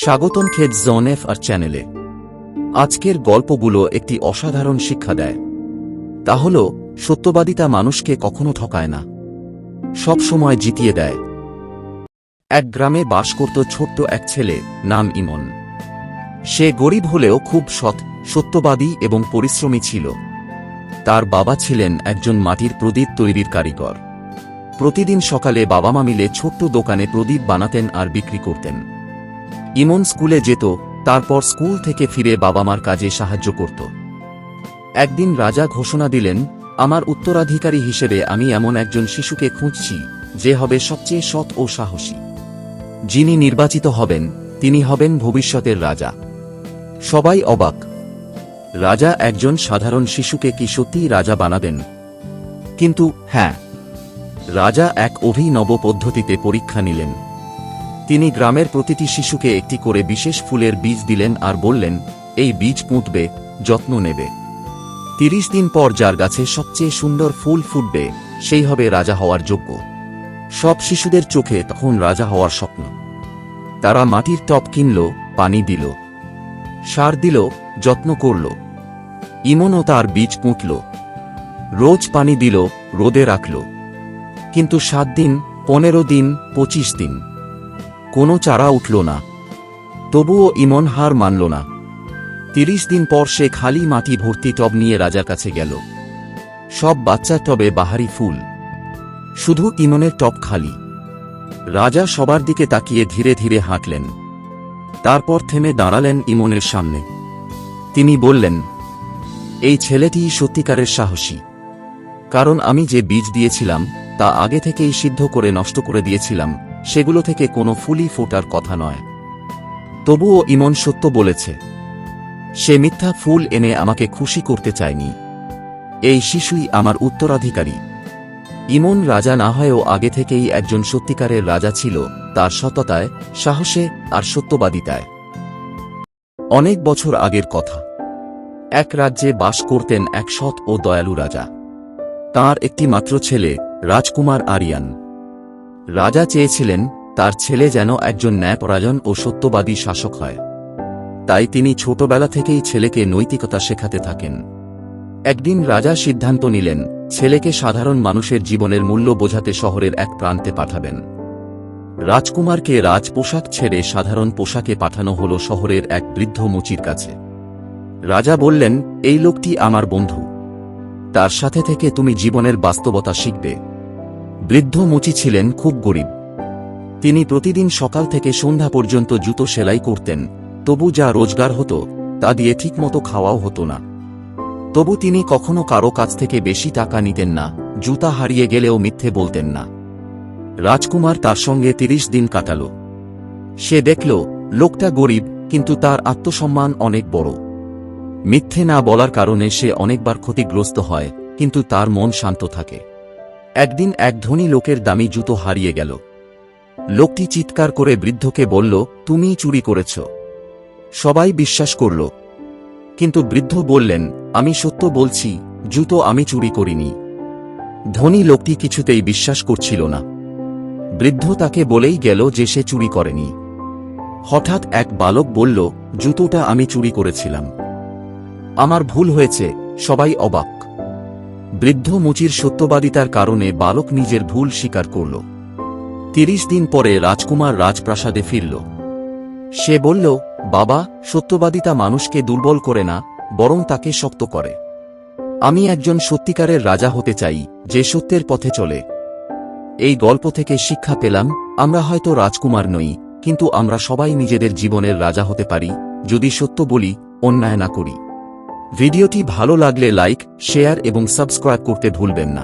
স্বাগতম খেদ জোনেফ আর চ্যানেলে। আজকের গল্পগুলো একটি অসাধারণ শিক্ষা দেয়। তা হল, সত্যবাদিতা মানুষকে কখনো ঠকায় না, সব সময় জিতিয়ে দেয়। এক গ্রামে বাস করত ছোট্ট এক ছেলে, নাম ইমন। সে গরিব হলেও খুব সৎ, সত্যবাদী এবং পরিশ্রমী ছিল। তার বাবা ছিলেন একজন মাটির প্রদীপ তৈরির কারিগর। প্রতিদিন সকালে বাবা মা মিলে ছোট্ট দোকানে প্রদীপ বানাতেন আর বিক্রি করতেন। ইমন স্কুলে যেত, তারপর স্কুল থেকে ফিরে বাবা মার কাজে সাহায্য করত। একদিন রাজা ঘোষণা দিলেন, আমার উত্তরাধিকারী হিসেবে আমি এমন একজন শিশুকে খুঁজছি যে হবে সবচেয়ে সৎ ও সাহসী। যিনি নির্বাচিত হবেন তিনি হবেন ভবিষ্যতের রাজা। সবাই অবাক। রাজা একজন সাধারণ শিশুকে কি সত্যিই রাজা বানাবেন? কিন্তু হ্যাঁ, রাজা এক অভিনব পদ্ধতিতে পরীক্ষা নিলেন। তিনি গ্রামের প্রতিটি শিশুকে একটি করে বিশেষ ফুলের বীজ দিলেন আর বললেন, এই বীজ পুঁতবে, যত্ন নেবে। ৩০ দিন পর যার গাছে সবচেয়ে সুন্দর ফুল ফুটবে সেই হবে রাজা হওয়ার যোগ্য। সব শিশুদের চোখে তখন রাজা হওয়ার স্বপ্ন। তারা মাটির টব কিনল, পানি দিল, সার দিল, যত্ন করল। ইমনও তার বীজ পুঁতল, রোজ পানি দিল, রোদে রাখল। কিন্তু ৭ দিন, ১৫ দিন, ২৫ দিন, কোনো চারা উঠল না। তবুও ইমন হার মানল না। ৩০ দিন পর সে খালি মাটি ভর্তি টব নিয়ে রাজার কাছে গেল। সব বাচ্চার টবে বাহারি ফুল, শুধু ইমনের টব খালি। রাজা সবার দিকে তাকিয়ে ধীরে ধীরে হাঁটলেন। তারপর থেমে দাঁড়ালেন ইমনের সামনে। তিনি বললেন, এই ছেলেটিই সত্যিকারের সাহসী। কারণ আমি যে বীজ দিয়েছিলাম তা আগে থেকেই সিদ্ধ করে নষ্ট করে দিয়েছিলাম, সেগুলো থেকে কোনো ফুলই ফোটার কথা নয়। তবুও ইমন সত্য বলেছে। সে মিথ্যা ফুল এনে আমাকে খুশি করতে চায়নি। এই শিশুই আমার উত্তরাধিকারী। ইমন রাজা না হয়েও আগে থেকেই একজন সত্যিকারের রাজা ছিল, তার সততায়, সাহসে আর সত্যবাদিতায়। অনেক বছর আগের কথা। এক রাজ্যে বাস করতেন এক সৎ ও দয়ালু রাজা। তাঁর একটি মাত্র ছেলে, রাজকুমার আরিয়ান। রাজা চেয়েছিলেন তার ছেলে যেন একজন ন্যায়পরায়ণ ও সত্যবাদী শাসক হয়। তাই তিনি ছোটবেলা থেকেই ছেলেকে নৈতিকতা শেখাতে থাকেন। একদিন রাজা সিদ্ধান্ত নিলেন, ছেলেকে সাধারণ মানুষের জীবনের মূল্য বোঝাতে শহরের এক প্রান্তে পাঠাবেন। রাজকুমারকে রাজ পোশাক ছেড়ে সাধারণ পোশাকে পাঠানো হল শহরের এক বৃদ্ধ মুচির কাছে। রাজা বললেন, এই লোকটি আমার বন্ধু, তার সাথে থেকে তুমি জীবনের বাস্তবতা শিখবে। বৃদ্ধ মুচি ছিলেন খুব গরিব। তিনি প্রতিদিন সকাল থেকে সন্ধ্যা পর্যন্ত জুতো সেলাই করতেন, তবু যা রোজগার হতো তা দিয়ে ঠিকমতো খাওয়াও হতো না। তবু তিনি কখনো কারো কাছ থেকে বেশি টাকা নিতেন না, জুতা হারিয়ে গেলেও মিথ্যে বলতেন না। রাজকুমার তার সঙ্গে ৩০ দিন কাটাল। সে দেখল লোকটা গরিব, কিন্তু তার আত্মসম্মান অনেক বড়। মিথ্যে না বলার কারণে সে অনেকবার ক্ষতিগ্রস্ত হয়, কিন্তু তার মন শান্ত থাকে। একদিন এক ধনী লোকের দামি জুতো হারিয়ে গেল। লোকটি চিৎকার করে বৃদ্ধকে বলল, তুমিই চুরি করেছ। সবাই বিশ্বাস করল, কিন্তু বৃদ্ধ বললেন, আমি সত্য বলছি, জুতো আমি চুরি করিনি। ধনী লোকটি কিছুতেই বিশ্বাস করছিল না। বৃদ্ধ তাকে বলেই গেল যে সে চুরি করেনি। হঠাৎ এক বালক বলল, জুতোটা আমি চুরি করেছিলাম, আমার ভুল হয়েছে। সবাই অবাক। বৃদ্ধ মুচির সত্যবাদিতার কারণে বালক নিজের ভুল স্বীকার করল। ৩০ দিন পরে রাজকুমার রাজপ্রাসাদে ফিরল। সে বলল, বাবা, সত্যবাদিতা মানুষকে দুর্বল করে না, বরং তাকে শক্ত করে। আমি একজন সত্যিকারের রাজা হতে চাই, যে সত্যের পথে চলে। এই গল্প থেকে শিক্ষা পেলাম, আমরা হয়তো রাজকুমার নই, কিন্তু আমরা সবাই নিজেদের জীবনের রাজা হতে পারি, যদি সত্য বলি, অন্যায় না করি। ভিডিওটি ভালো লাগলে লাইক, শেয়ার এবং সাবস্ক্রাইব করতে ভুলবেন না।